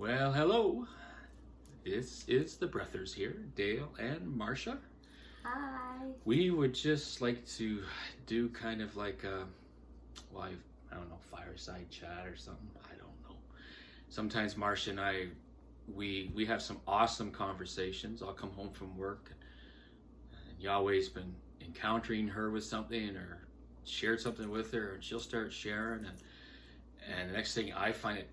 Well, hello. This is the Breathers here, Dale and Marcia. Hi. We would just like to do kind of like a, I don't know, fireside chat or something. I don't know. Sometimes Marcia and I, we have some awesome conversations. I'll come home from work and Yahweh's been encountering her with something or shared something with her, and she'll start sharing, and the next thing I find it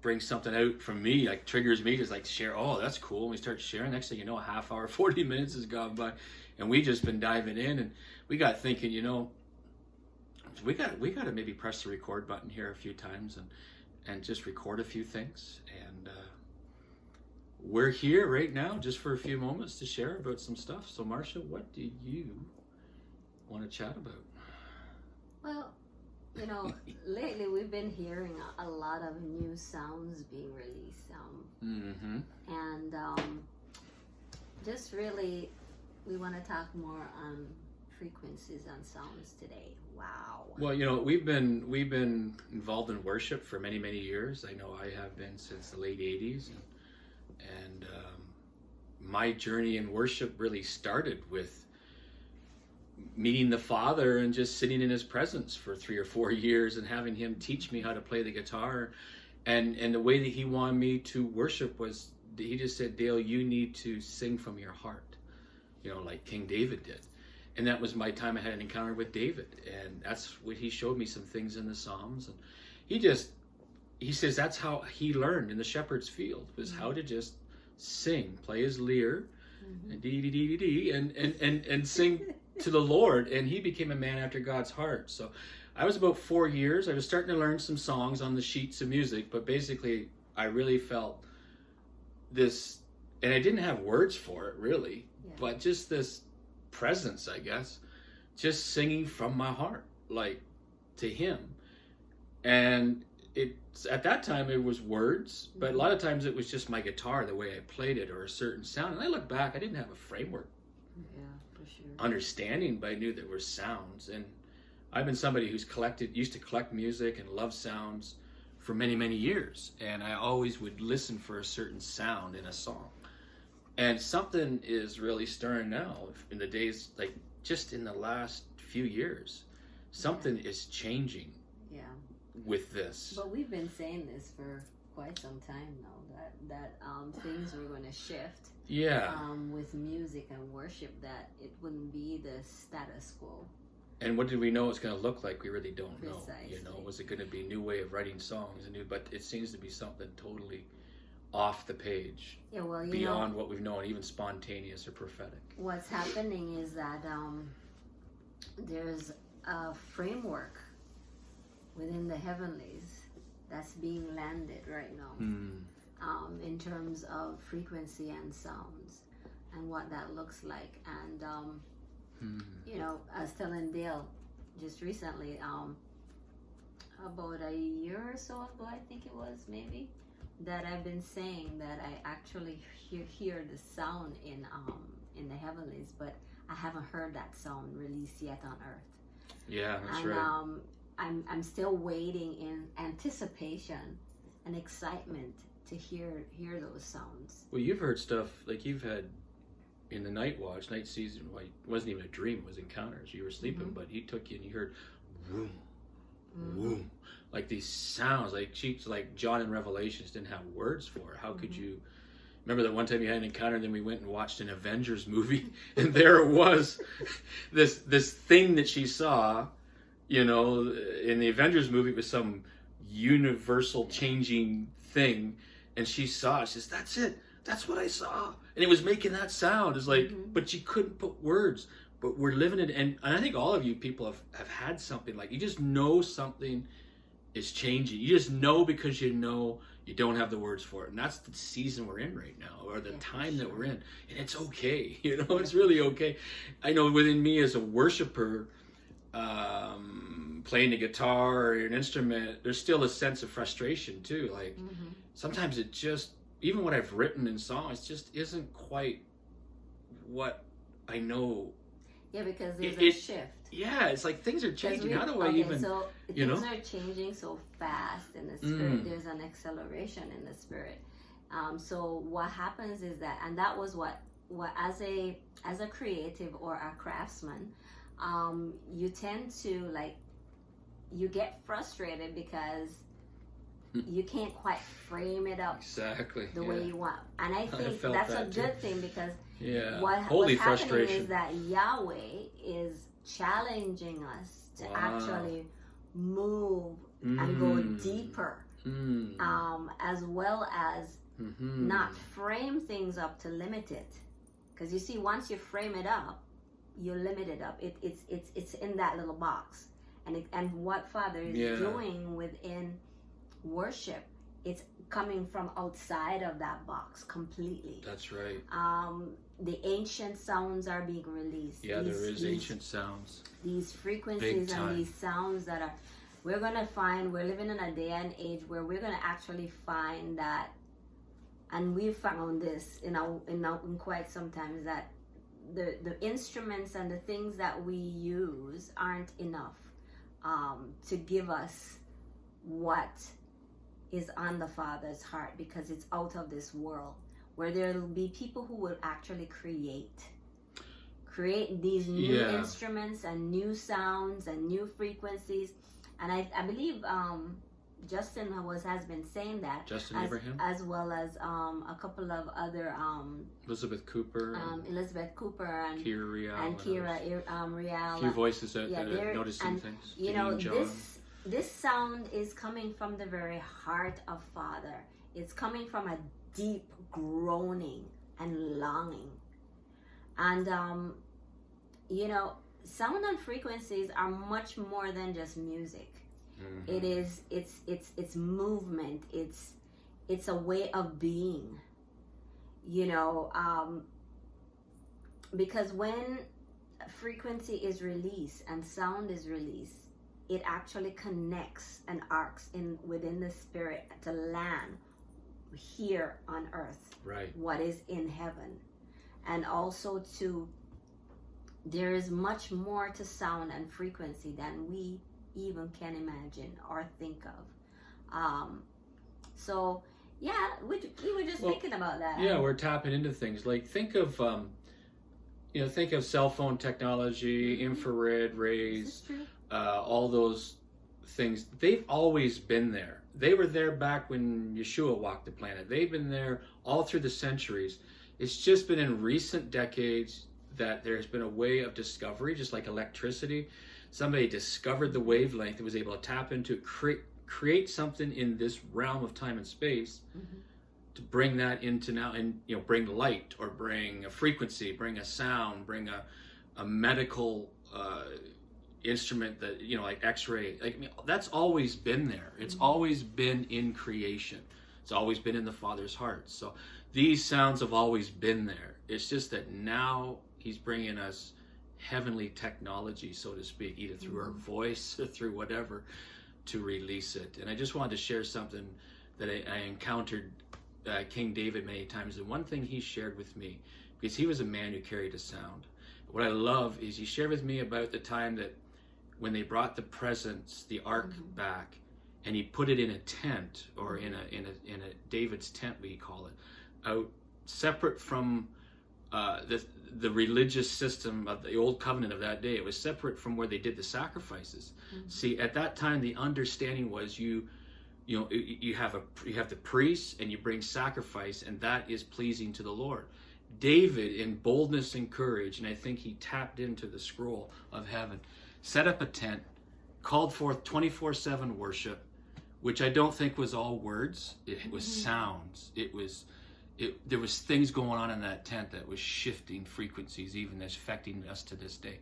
brings something out from me, like triggers me to like share. Oh, that's cool. And we start sharing. Next thing you know, a half hour, 40 minutes has gone by, and we just been diving in, and we got thinking, we got to maybe press the record button here a few times and just record a few things. And we're here right now just for a few moments to share about some stuff. So Marcia, what do you want to chat about? Well, lately we've been hearing a lot of new sounds being released. And just really, we want to talk more on frequencies and sounds today. Wow. Well, we've been involved in worship for many, many years. I know I have been since the late 80s. And my journey in worship really started with meeting the Father and just sitting in his presence for 3 or 4 years and having him teach me how to play the guitar. And the way that he wanted me to worship was, he just said, Dale, you need to sing from your heart, like King David did. And that was my time I had an encounter with David. And that's what he showed me, some things in the Psalms. And he says that's how he learned in the shepherd's field, was how to just sing, play his lyre, and dee and sing to the Lord. And he became a man after God's heart. So I was about 4 years. I was starting to learn some songs on the sheets of music, but basically I really felt this, and I didn't have words for it really, but just this presence, I guess, just singing from my heart, like to him. And at that time it was words, but a lot of times it was just my guitar, the way I played it, or a certain sound. And I look back, I didn't have a framework understanding, but I knew there were sounds. And I've been somebody who's used to collect music and love sounds for many, many years. And I always would listen for a certain sound in a song. And something is really stirring now in the days, like just in the last few years. Something is changing with this. But we've been saying this for quite some time now, that things were going to shift. With music and worship, that it wouldn't be the status quo. And what did we know it's going to look like? We really don't Precisely. know. Was it going to be a new way of writing songs? But it seems to be something totally off the page. Beyond what we've known, even spontaneous or prophetic. What's happening is that there's a framework within the heavenlies that's being landed right now. In terms of frequency and sounds and what that looks like. And I was telling Dale just recently, about a year or so ago, I think it was, maybe, that I've been saying that I actually hear the sound in the heavenlies, but I haven't heard that sound released yet on earth. Yeah, that's right. I'm still waiting in anticipation and excitement to hear those sounds. Well, you've heard stuff like you've had in the night season. Well, it wasn't even a dream; it was encounters. You were sleeping, but he took you and you heard, vroom, vroom, like these sounds, like John in Revelations didn't have words for it. How could you? Remember that one time you had an encounter, and then we went and watched an Avengers movie, and there it was, this thing that she saw. In the Avengers movie, it was some universal changing thing. And she saw it. She says, that's it. That's what I saw. And it was making that sound. It's like, but she couldn't put words. But we're living it. And I think all of you people have had something like, you just know something is changing. You just know because you know you don't have the words for it. And that's the season we're in right now, or the time that we're in. And it's okay. It's really okay. I know within me as a worshiper, playing the guitar or an instrument, there's still a sense of frustration too. Like sometimes it just, even what I've written in songs, just isn't quite what I know Yeah, because there's a shift. Yeah, it's like things are changing. How do I so things are changing so fast in the spirit. There's an acceleration in the spirit. So what happens is that, and that was what as a creative or a craftsman, you tend to you get frustrated because you can't quite frame it up the way you want. And I think that's a good thing, because what's happening is that Yahweh is challenging us to actually move and go deeper, as well as not frame things up to limit it. Because you see, once you frame it up, you limit it up. It's in that little box. And what Father is doing within worship, it's coming from outside of that box completely. That's right. The ancient sounds are being released. Yeah, there is ancient sounds. These frequencies and these sounds that are, we're living in a day and age where we're going to actually find that, and we've found this in quite some times, that the instruments and the things that we use aren't enough to give us what is on the Father's heart, because it's out of this world, where there will be people who will actually create these new instruments and new sounds and new frequencies. And I believe Justin has been saying that, Justin Abraham, as well as a couple of other Elizabeth Cooper and Kira Real, Real, a few voices out there noticing things. You know, this sound is coming from the very heart of Father. It's coming from a deep groaning and longing. And you know, sound and frequencies are much more than just music. It's movement. It's a way of being. You know, because when frequency is released and sound is released, it actually connects and arcs within the spirit to land here on earth. Right. What is in heaven. And also there is much more to sound and frequency than we even can imagine or think of. So yeah, we were just thinking about that. Yeah, we're tapping into things. Like think of cell phone technology, infrared rays, all those things. They've always been there. They were there back when Yeshua walked the planet. They've been there all through the centuries. It's just been in recent decades that there's been a way of discovery, just like electricity. Somebody discovered the wavelength and was able to tap into create something in this realm of time and space, to bring that into now, and bring light, or bring a frequency, bring a sound, bring a medical instrument that like X-ray. That's always been there. It's always been in creation. It's always been in the Father's heart. So these sounds have always been there. It's just that now He's bringing us heavenly technology, so to speak, either through our voice or through whatever, to release it. And I just wanted to share something that I encountered King David many times. And one thing he shared with me, because he was a man who carried a sound. What I love is he shared with me about the time that when they brought the presents, the ark back, and he put it in a tent, or in a David's tent, we call it, out separate from the religious system of the old covenant of that day. It was separate from where they did the sacrifices. See, at that time, the understanding was you have the priests, and you bring sacrifice, and that is pleasing to the Lord. David, in boldness and courage, and I think he tapped into the scroll of heaven, set up a tent, called forth 24/7 worship, which I don't think was all words. It was sounds. There was things going on in that tent that was shifting frequencies, even that's affecting us to this day.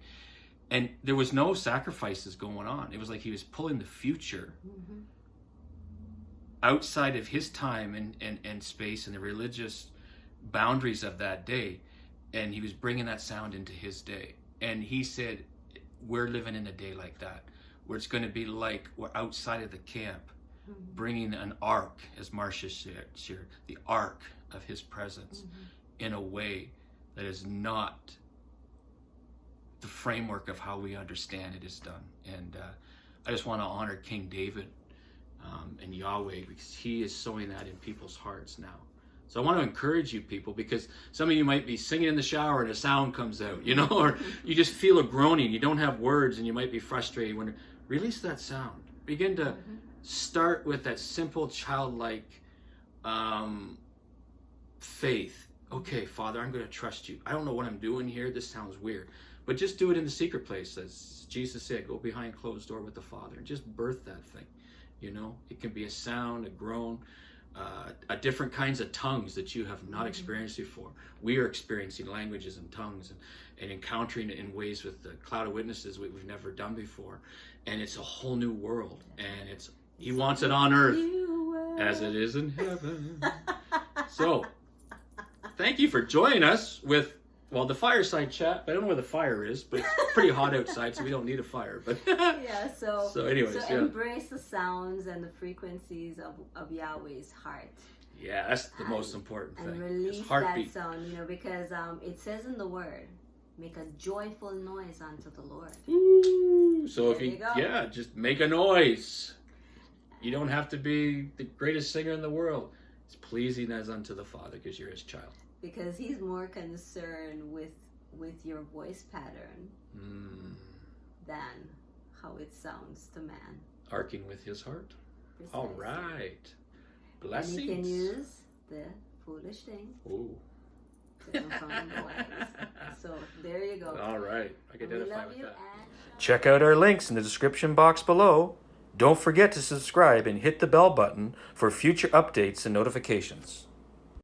And there was no sacrifices going on. It was like he was pulling the future outside of his time and space and the religious boundaries of that day, and he was bringing that sound into his day. And he said, we're living in a day like that, where it's going to be like we're outside of the camp, bringing an ark, as Marcia shared, the ark of his presence, in a way that is not framework of how we understand it is done. And I just want to honor King David and Yahweh, because he is sowing that in people's hearts now. So I want to encourage you people, because some of you might be singing in the shower and a sound comes out, you know, or you just feel a groaning, you don't have words, and you might be frustrated. When release that sound. Begin to start with that simple childlike faith. Okay, Father, I'm going to trust you. I don't know what I'm doing here. This sounds weird. But just do it in the secret place. As Jesus said, go behind closed door with the Father and just birth that thing. You know, it can be a sound, a groan, different kinds of tongues that you have not experienced before. We are experiencing languages and tongues and encountering it in ways with the cloud of witnesses we've never done before. And it's a whole new world. And he wants it on earth as it is in heaven. So, thank you for joining us with, well, the fireside chat. I don't know where the fire is, but it's pretty hot outside, so we don't need a fire. But yeah, so anyways, embrace the sounds and the frequencies of Yahweh's heart. Yeah, that's the most important thing. And release His heartbeat. that sound, you know, because it says in the Word, make a joyful noise unto the Lord. Ooh, so There if you go. yeah, just make a noise. You don't have to be the greatest singer in the world. It's pleasing as unto the Father, because you're his child. Because he's more concerned with your voice pattern than how it sounds to man. Arcing with his heart. Precisely. All right. Blessings. And you can use the foolish thing Ooh. to confound the wise. So there you go. All right. I can We identify love with you that. and Check out our links in the description box below. Don't forget to subscribe and hit the bell button for future updates and notifications.